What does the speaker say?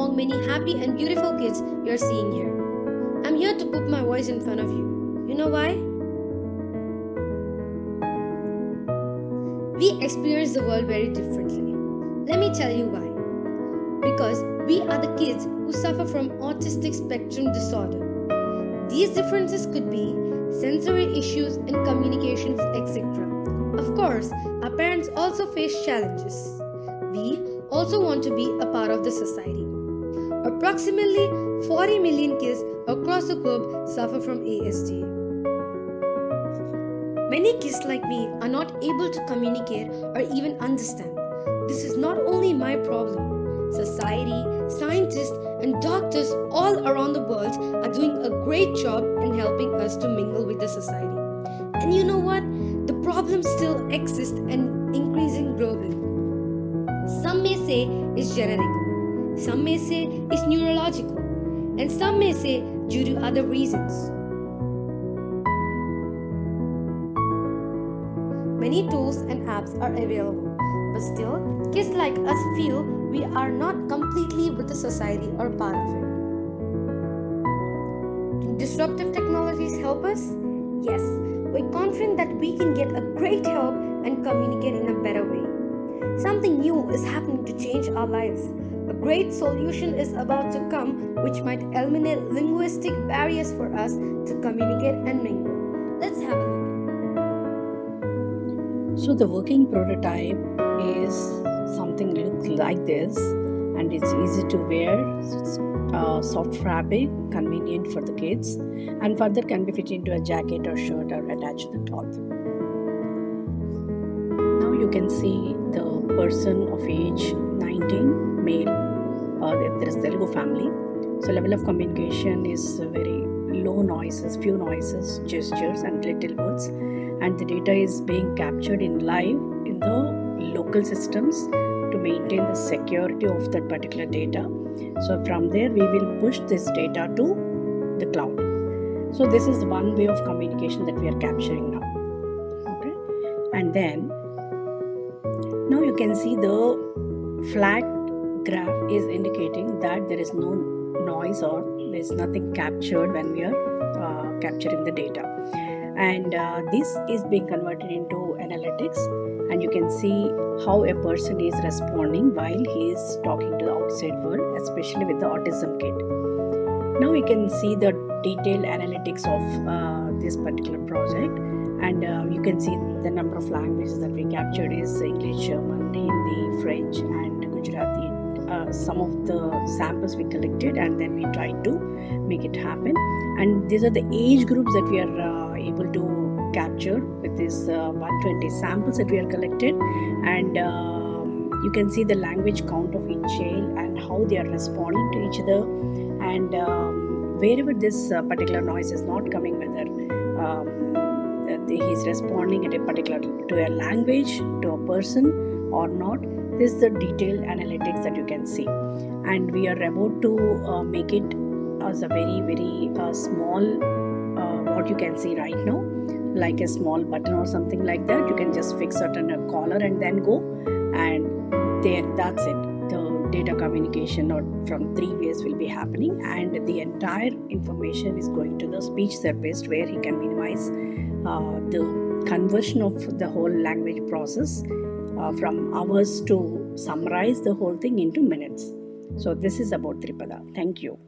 among many happy and beautiful kids you're seeing here. I'm here to put my voice in front of you. You know why? We experience the world very differently. Let me tell you why. Because we are the kids who suffer from autistic spectrum disorder. These differences could be sensory issues and communications, etc. Of course, our parents also face challenges. We also want to be a part of the society. Approximately 40 million kids across the globe suffer from ASD. Many kids like me are not able to communicate or even understand. This is not only my problem. Society, scientists, and doctors all around the world are doing a great job in helping us to mingle with the society. And you know what? The problem still exists and increasing globally. Some may say it's genetic, some may say it's neurological, and some may say due to other reasons. Many tools and apps are available, but still, kids like us feel we are not completely with the society or part of it. Do disruptive technologies help us? Yes, we're confident that we can get a great help and communicate in a better way. Something new is happening to change our lives. A great solution is about to come which might eliminate linguistic barriers for us to communicate and mingle. Let's have a look. So the working prototype is something looks like this, and it's easy to wear, soft fabric, convenient for the kids, and further can be fit into a jacket or shirt or attached to the cloth. Now you can see the person of age 19, male, there is Telugu family. So level of communication is very low noises, few noises, gestures and little words, and the data is being captured in live in the local systems to maintain the security of that particular data. So from there we will push this data to the cloud. So this is one way of communication that we are capturing now. Okay, and then now you can see the flat graph is indicating that there is no noise or there is nothing captured when we are capturing the data, and this is being converted into analytics, and you can see how a person is responding while he is talking to the outside world, especially with the autism kid. Now we can see the detailed analytics of this particular project, and you can see the number of languages that we captured is English, German, Hindi, French and Gujarati. Some of the samples we collected and then we tried to make it happen, and these are the age groups that we are able to capture with this 120 samples that we are collected, and you can see the language count of each child and how they are responding to each other, and wherever this particular noise is not coming, whether he is responding at a particular to a language, to a person or not. This is the detailed analytics that you can see, and we are about to make it as a very small what you can see right now, like a small button or something like that. You can just fix it on a collar and then go, and there, that's it. The data communication or from 3 ways will be happening, and the entire information is going to the speech therapist where he can minimize the conversion of the whole language process from hours to summarize the whole thing into minutes. So this is about Tripada. Thank you.